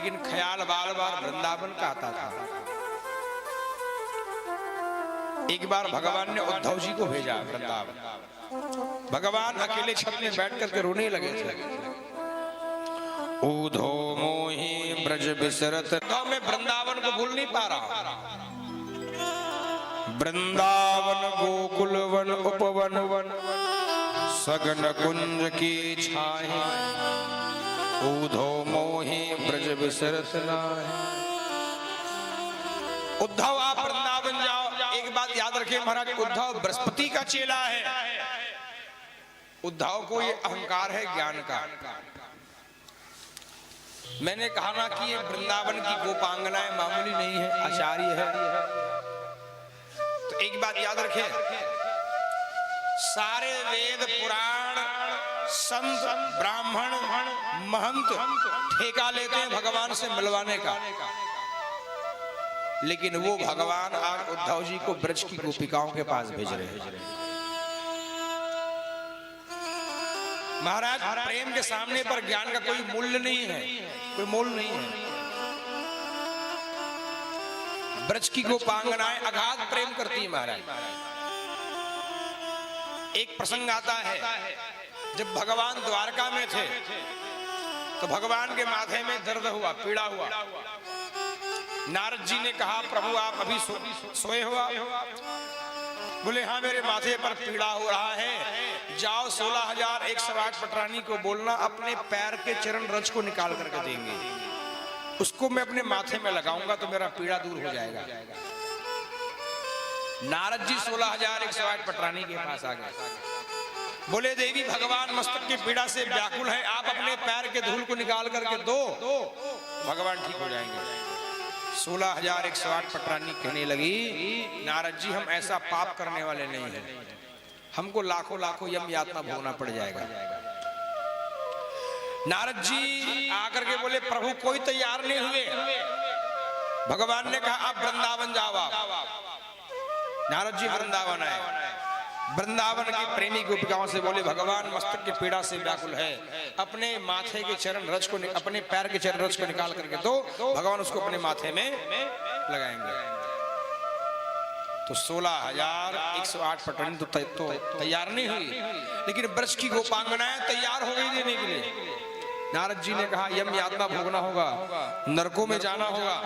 लेकिन ख्याल बार बार वृंदावन का आता था। एक बार भगवान ने उद्धव जी को भेजा वृंदावन। भगवान अकेले छत में बैठ करके रोने लगे थे। ऊधो मोहि ब्रज बिसरत, मैं वृंदावन को भूल नहीं पा रहा। वृंदावन गोकुल वन उपवन वन सगन कुंज की छाए, ऊधो मोहि ब्रज बिसरत नाहि। उद्धव आप वृंदावन जाओ। एक बात याद रखिए महाराज, उद्धव बृहस्पति का चेला है। उद्धव को ये अहंकार है ज्ञान का। मैंने कहा ना कि ये वृंदावन की गोपांगनाएं मामूली नहीं है, आचार्य है। तो एक बात याद रखिए, सारे वेद पुराण संत ब्राह्मण महंत ठेका लेते हैं भगवान से मिलवाने का, लेकिन वो भगवान आज उद्धव जी को ब्रज की गोपिकाओं के पास भेज रहे हैं। महाराज, प्रेम के सामने पर ज्ञान का कोई मूल्य नहीं है, कोई मोल नहीं है। ब्रज की गोपांगनाएं अगाध प्रेम करती है महाराज। एक प्रसंग आता है, जब भगवान द्वारका में थे तो भगवान के माथे में दर्द हुआ, पीड़ा हुआ। नारद जी ने कहा, प्रभु आप अभी सोए हुआ? बोले हाँ, मेरे माथे पर पीड़ा हो रहा है। जाओ 16,108 पटरानी को बोलना अपने पैर के चरण रज को निकाल करके देंगे, उसको मैं अपने माथे में लगाऊंगा तो मेरा पीड़ा दूर हो जाएगा। नारद जी 16,108 पटरानी के पास आ गए। बोले देवी भगवान मस्तक की पीड़ा से व्याकुल है, आप अपने पैर के धूल को निकाल करके दो, भगवान ठीक हो जाएंगे। 16,108 पटरानी कहने लगी, नारद जी हम ऐसा पाप करने वाले नहीं हैं, हमको लाखों लाखों यम यातना भोगना पड़ जाएगा। नारद जी आकर के बोले, प्रभु कोई तैयार नहीं हुए। भगवान ने कहा आप वृंदावन जाओ। नारद जी वृंदावन आए। वृंदावन की प्रेमी गोपिकाओं से बोले, भगवान मस्तक की पीड़ा से व्याकुल है, अपने माथे के चरण रज को, अपने पैर के चरण रज को निकाल करके दो, भगवान उसको अपने माथे में लगाएंगे। तो 16,108 पटरानी तो तैयार नहीं हुई, लेकिन ब्रज की गोपांगनाएं तैयार हो गई देने के लिए। नारद जी ने कहा यम यातना भोगना होगा, नरकों में जाना होगा,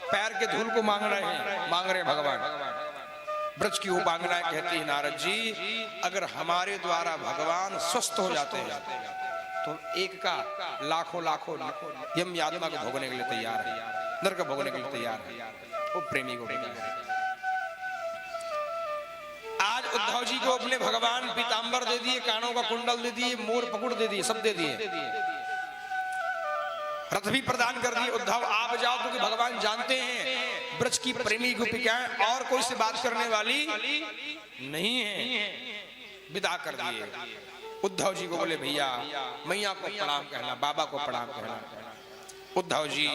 पैर के धूल को मांग रहे भगवान। ब्रज की गोपांगनाएं कहती है, नारद जी अगर हमारे द्वारा भगवान स्वस्थ हो जाते हैं तो एक का लाखों लाखों यम यातना को भोगने के लिए तैयार है, नरक भोगने के लिए तैयार है। वो प्रेमी को आज उद्धव जी को अपने भगवान पीतांबर दे दिए, कानों का कुंडल दे दिए, मोर पकुड़ दे दिए, सब दे दिए, रथ भी प्रदान कर दिए। उद्धव आप जाओ, क्योंकि भगवान जानते हैं ब्रज की प्रेमी गोपिकाएं और कोई से बात करने वाली नहीं है, विदा कर दिए। उद्धव जी को बोले भैया मैया को प्रणाम कहना, बाबा को प्रणाम कहना। उद्धव जी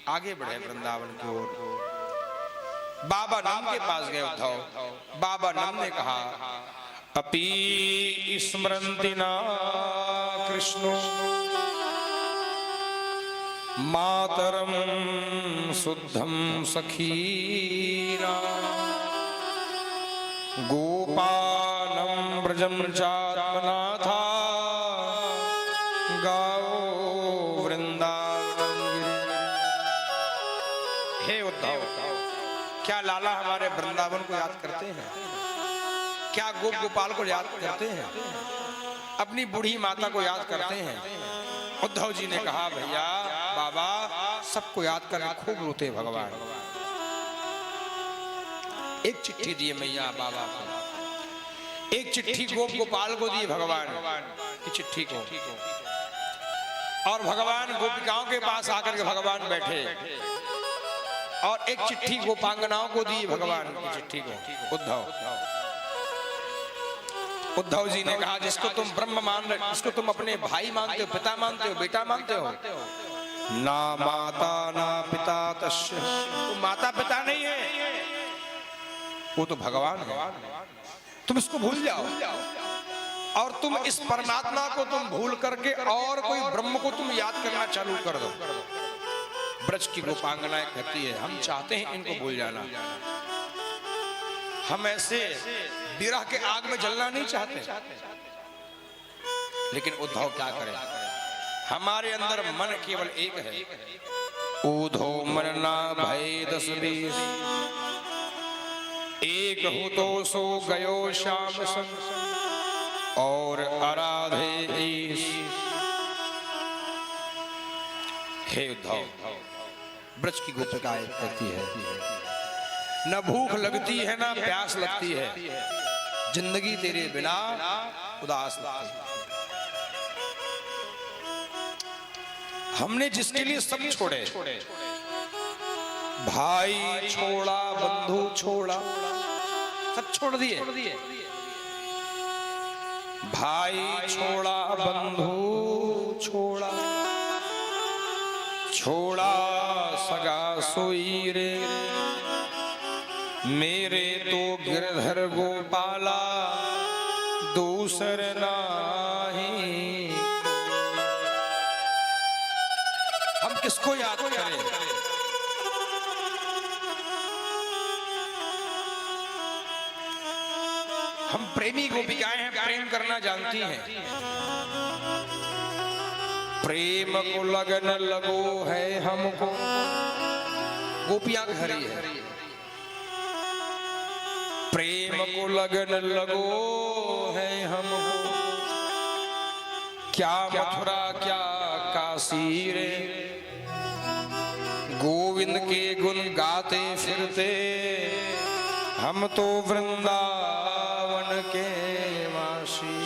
आगे बढ़े वृंदावन की ओर। बाबा नंद के पास गए उद्धव। बाबा नंद ने कहा, अपि स्मरन्ति न कृष्णो मातरम शुद्धम सखीना, गोपालं ब्रजम चात्मनाथा, गाओ वृंदावन। हे उद्धव, क्या लाला हमारे वृंदावन को याद करते हैं? क्या गोप गोपाल को याद करते हैं? अपनी बूढ़ी माता को याद करते हैं? उद्धव जी ने कहा, भैया बाबा सबको याद करके खूब रोते भगवान। एक चिट्ठी दिए मैया बाबा को, एक चिट्ठी गोप गोपाल को दी भगवान की चिट्ठी को, और भगवान गोपिकाओं के पास आकर के भगवान बैठे और एक चिट्ठी गोपांगनाओं को दी भगवान की चिट्ठी को। उद्धव जी ने कहा, जिसको तुम ब्रह्म मान रहे, जिसको तुम अपने भाई मानते हो, पिता मानते हो, बेटा मानते हो, ना माता ना पिता तस्य, वो माता पिता नहीं है, वो तो भगवान है। तुम इसको भूल जाओ और तुम इस परमात्मा को तुम भूल करके और कोई ब्रह्म को तुम याद करना चालू कर दो। ब्रज की गोपांगनाएं कहती है हम चाहते हैं इनको भूल जाना, हम ऐसे विरह के आग में जलना नहीं चाहते, लेकिन उद्धव क्या करे, हमारे अंदर मन केवल एक है, ऊधो मन ना भय 10 20, एक हो तो सो गयो श्याम संग और आराधे ईश। हे उद्धव, ब्रज की गोपिकाएं कहती है न भूख लगती है ना प्यास लगती है, जिंदगी तेरे बिना उदास लगती है। हमने जिसके लिए सब छोड़े, भाई छोड़ा बंधु छोड़ा, सब छोड़ दिए, भाई छोड़ा बंधु छोड़ा, छोड़ा सगा सोई रे, मेरे तो गिरधर गोपाला दूसर नाही। हम किसको याद करें, हम प्रेमी गोपिकाएं हैं, प्रेम करना जानती हैं, प्रेम को लगन लगो है हमको, गोपियां घर ही है, प्रेम को लगन लगो है हमको, क्या मथुरा क्या काशी रे, गोविंद के गुण गाते फिरते हम तो वृंदावन के वासी।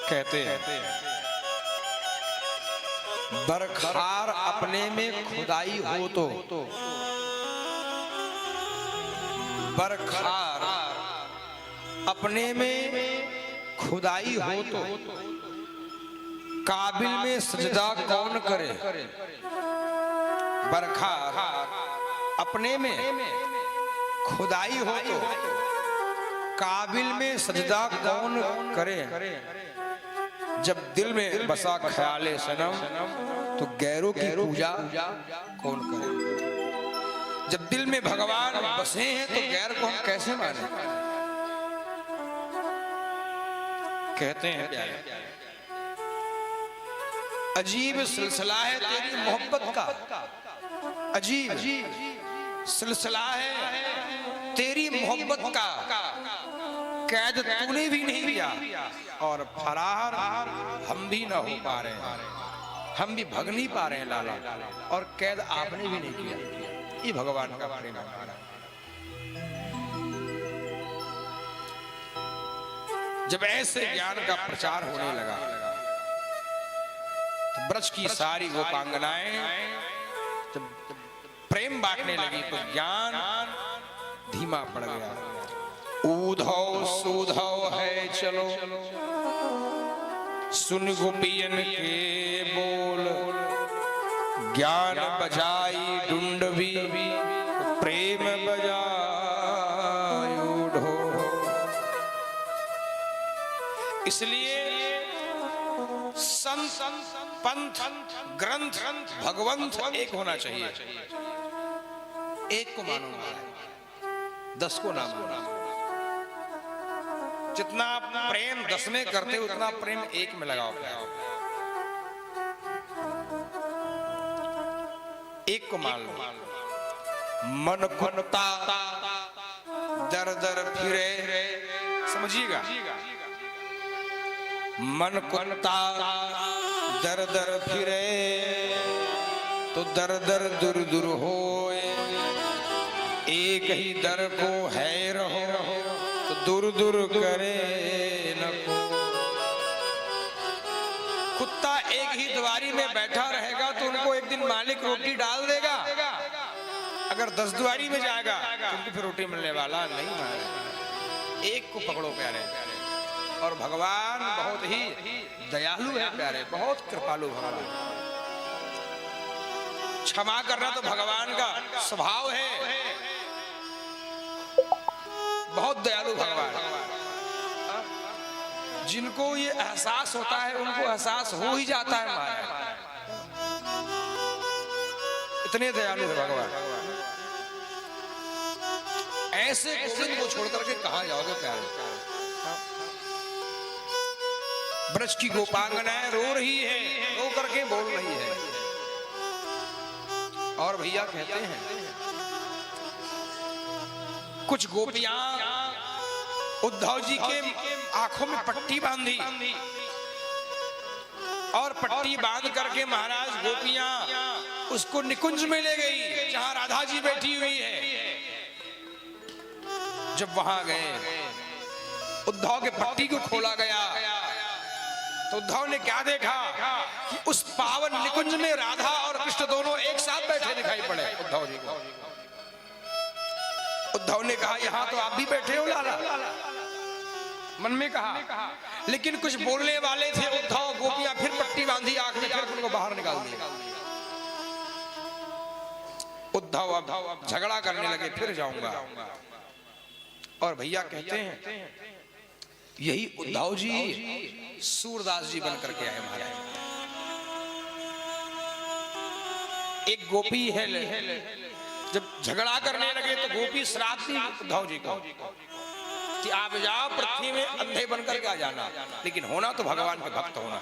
कहते हैं बरखार अपने में खुदाई हो तो, बरखार अपने में खुदाई हो तो, काबिल में सजदा कौन करे, बरखार अपने में खुदाई हो तो, काबिल में सजदा कौन करे, जब दिल में बसा ख्याले सनम तो गैरों की पूजा कौन करे, जब दिल में भगवान बसे हैं तो गैर को हम कैसे माने। कहते हैं प्यारे अजीब सिलसिला है तेरी मोहब्बत का, अजीब सिलसिला है तेरी मोहब्बत का, कैद तूने भी नहीं किया और फरार हम भी ना हो पा रहे हैं, हम भी भग नहीं पा रहे हैं लाला, और कैद आपने भी नहीं किया। ये भगवान का प्रेम है। जब ऐसे ज्ञान का प्रचार होने लगा तो ब्रज की सारी गोपांगनाएं जब प्रेम बांटने लगी तो ज्ञान धीमा पड़ गया। ऊधव सुधव है चलो, सुन गोपियन के बोल, ज्ञान बजाई डुंडवी प्रेम बजाई ढोल। इसलिए संत पंथ ग्रंथ भगवंत एक होना चाहिए, एक को मानो, 10 को ना मानो। जितना प्रेम 10 में करते उतना प्रेम एक में लगाओ, एक को मान लो। मन कुत्ता दर दर फिरे, समझिएगा, मन कुत्ता दर दर फिरे तो दर दर दूर दूर होए, एक ही दर को है रहो तो दूर दूर करे न को। कुत्ता एक ही द्वारी में बैठा रहेगा तो उनको एक दिन मालिक रोटी डाल देगा, अगर 10 द्वारी में जाएगा तो उनको फिर रोटी मिलने वाला नहीं है। एक को पकड़ो प्यारे, और भगवान बहुत ही दयालु है प्यारे, बहुत कृपालु भगवान। क्षमा करना तो भगवान का स्वभाव है, बहुत दयालु भगवान। जिनको ये एहसास होता है उनको एहसास हो ही जाता है महाराज, इतने दयालु है भगवान। ऐसे गोविंद को छोड़ करके कहां जाओगे प्यारे। ब्रज की गोपांगनाएं रो रही है, रो करके बोल रही है। और भैया कहते हैं कुछ गोपियां उद्धव जी के आंखों में पट्टी बांधी और पट्टी बांध करके महाराज गोपियां उसको निकुंज में ले गई जहां राधा जी बैठी हुई है। जब वहां गए उद्धव के पट्टी को खोला गया तो उद्धव ने क्या देखा कि उस पावन निकुंज में राधा और कृष्ण दोनों एक साथ बैठे दिखाई पड़े उद्धव जी को। उद्धव ने कहा यहां तो आप भी बैठे हो लाला, मन में कहा, लेकिन कुछ बोलने वाले थे उद्धव। गोपियां फिर पट्टी बांधी आंख में, फिर उनको बाहर निकाल दिया। उद्धव अब झगड़ा करने लगे, फिर जाऊंगा। और भैया कहते हैं यही उद्धव जी सूरदास जी बनकर के आए महाराज। एक गोपी है, जब झगड़ा करने लगे तो गोपी श्राप दी उद्धव जी को कि आप जाओ पृथ्वी में अंधे बनकर के आ जाना, लेकिन होना तो भगवान के भक्त होना।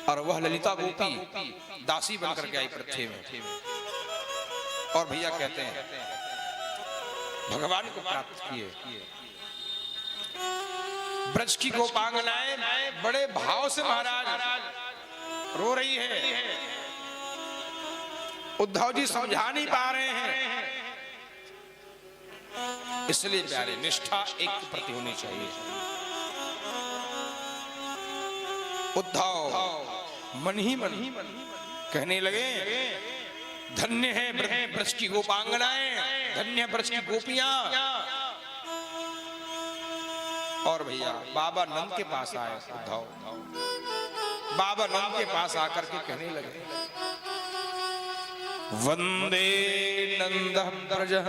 और वह ललिता गोपी दासी बनकर के आई पृथ्वी में। और भैया कहते हैं भगवान को प्राप्त किए। ब्रज की गोपांगनाएं बड़े भाव से महाराज रो रही है। उद्धव जी समझा नहीं पा रहे हैं। इसलिए प्यारे निष्ठा एक के प्रति होनी चाहिए। उद्धव मन ही मन कहने लगे धन्य है ब्रज की गोपांगनाएं, धन्य ब्रज की गोपियां। और भैया बाबा नंद के पास आए उद्धव। बाबा नंद के पास आकर के कहने लगे वंदे नंदं ब्रजः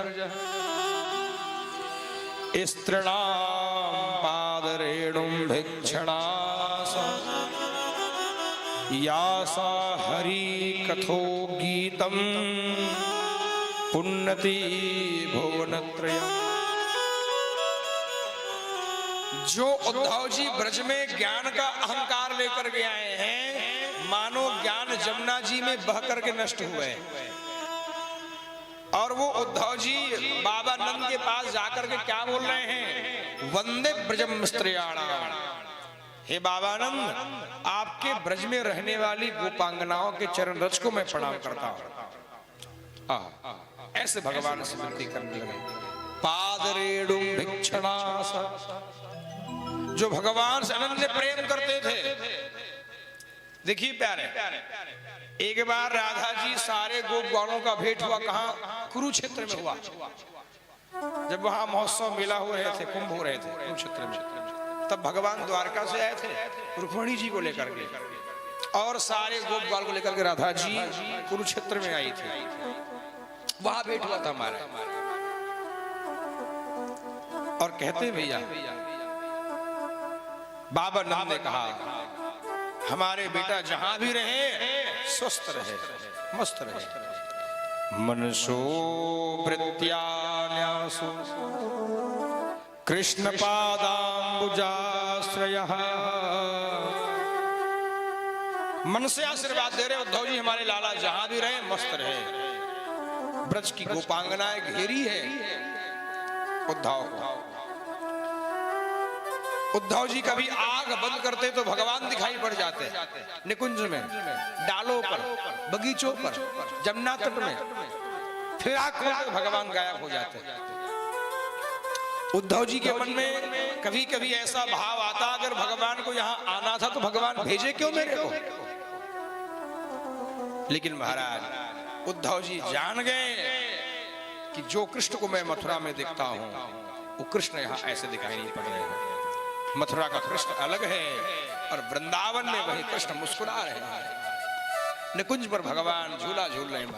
स्त्रीणां पादरेणुं भिक्षणास यासा हरि कथो गीतम पुण्यति भुवनत्रयम्। जो उद्धव जी ब्रज में ज्ञान का अहंकार लेकर के आए हैं, मानो ज्ञान जमुना जी में बह करके नष्ट हुए। और वो उद्धव जी बाबा नंद के पास जाकर के क्या बोल रहे हैं वंदे ब्रजम स्त्रियाणाम। हे बाबा नंद, आपके ब्रज में रहने वाली गोपांगनाओं के चरण रज को मैं प्रणाम करता हूं। ऐसे भगवान से विनती करने लगे। पादरेणुं भिक्षणास, जो भगवान से अनन्य प्रेम करते थे। देखिए प्यारे, एक बार राधा जी सारे गोपगणों का भेंट हुआ कहां? कुरुक्षेत्र में हुआ। जब वहां महोत्सव मेला हो रहे थे, कुंभ हो रहे थे कुरुक्षेत्र में, तब भगवान द्वारका से आए थे रुक्मिणी जी को लेकर के, और सारे गोपबाल को लेकर के राधा जी कुरुक्षेत्र में आई थी। वहां भेंट हुआ था हमारा। और कहते भैया बाबा नंद ने कहा हमारे बेटा जहां भी रहे स्वस्थ रहे, मस्त रहे। मनसो वृत्त्यान्यासो कृष्ण पादाम्बुजाश्रयः। मन से आशीर्वाद दे रहे उद्धव जी, हमारे लाला जहां भी रहे मस्त रहे। ब्रज की गोपांगनाएं घेरी है उद्धव को। उद्धव जी कभी आग बंद करते तो भगवान दिखाई पड़ जाते निकुंज में, डालों पर, बगीचों पर, जमुना तट में। फिर आग खोलते भगवान गायब हो जाते। उद्धव जी के मन में कभी कभी ऐसा भाव आता, अगर भगवान को यहाँ आना था तो भगवान भेजे क्यों मेरे को? लेकिन महाराज उद्धव जी जान गए कि जो कृष्ण को मैं मथुरा में देखता हूं वो कृष्ण यहाँ ऐसे दिखाई नहीं पड़ रहे हैं। मथुरा का कृष्ण अलग है और वृंदावन में वही कृष्ण मुस्कुरा रहे हैं। निकुंज पर भगवान झूला झूल रहे हैं।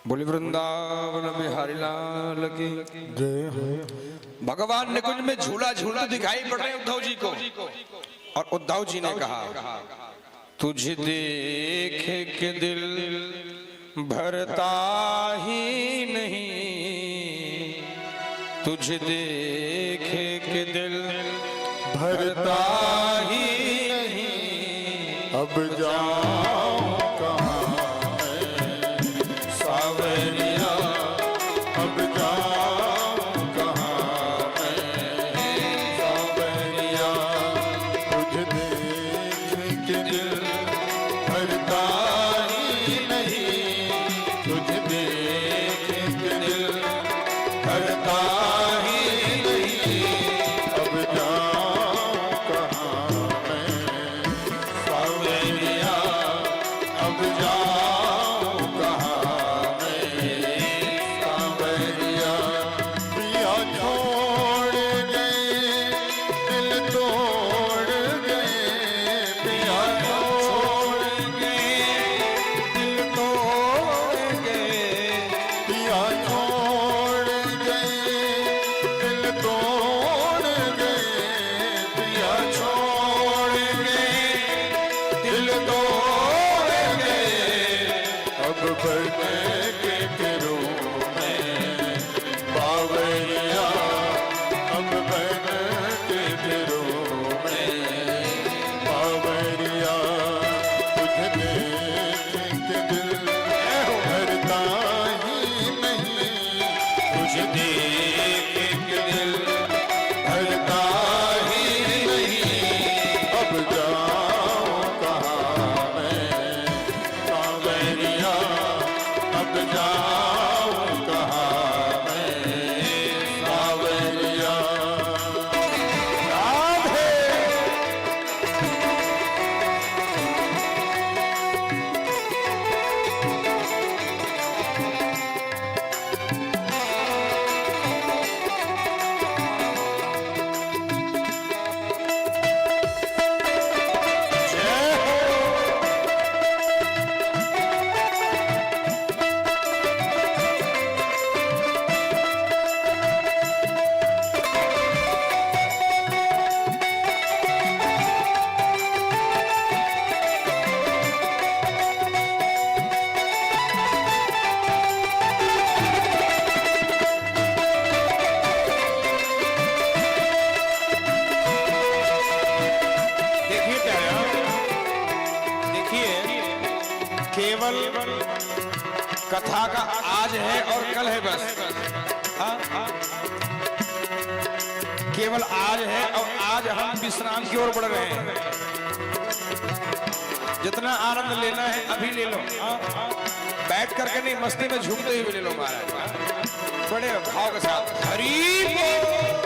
बोली वृंदावन बिहारी लाल की जय। भगवान ने कुछ में झूला झूलते दिखाई पड़ रहे उद्धव जी को, और उद्धव जी ने कहा तुझे देख के दिल भरता ही नहीं, तुझे देख के दिल भरता ही नहीं, अब जाऊं कहाँ मैं सावरिया, अब जाऊं कहाँ मैं सावरिया, तुझे देख के दिल भरता ही नहीं, तुझे देख के दिल भरता ही नहीं, अब जाऊं कहाँ मैं सावरिया, अब जाऊं कहाँ मैं सावरिया, पिया छोड़ गए दिल तोड़ गए, पिया छोड़ गए दिल तोड़ गए, पिया छोड़ गए दिल तोड़ गए, पिया छोड़ गए दिल तोड़ गए, अब बने के फिरू मैं बावरिया, अब बने के फिरू मैं बावरिया, तुझे देख के दिल भरता ही नहीं, तुझे देख के दिल भरता ही नहीं, अब जाऊं कहाँ मैं सावरिया, अब जाऊं कहाँ मैं सावरिया। राधे जय हो। देखिए प्यारा, देखिए केवल कथा का आज है और कल है बस, हाँ? केवल आज है और आज हम विश्राम की ओर बढ़ रहे हैं। जितना आनंद लेना है अभी ले लो, बैठ करके नहीं, मस्ती में झूमते हुए ले लो महाराज, बड़े भाव के साथ। हरि बोल।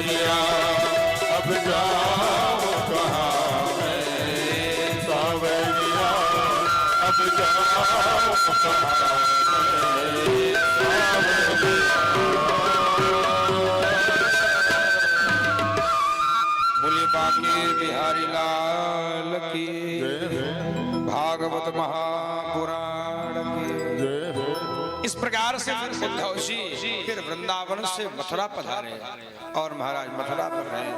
सावरिया अब जाऊं कहाँ मैं, सावरिया अब जाऊं कहाँ मैं, बोले बांके बिहारी लाल की, भागवत महापुराण की। जय हो। इस प्रकार से फिर उद्धव जी फिर वृंदावन से मथुरा पधारे और महाराज मथुरा पर रहे।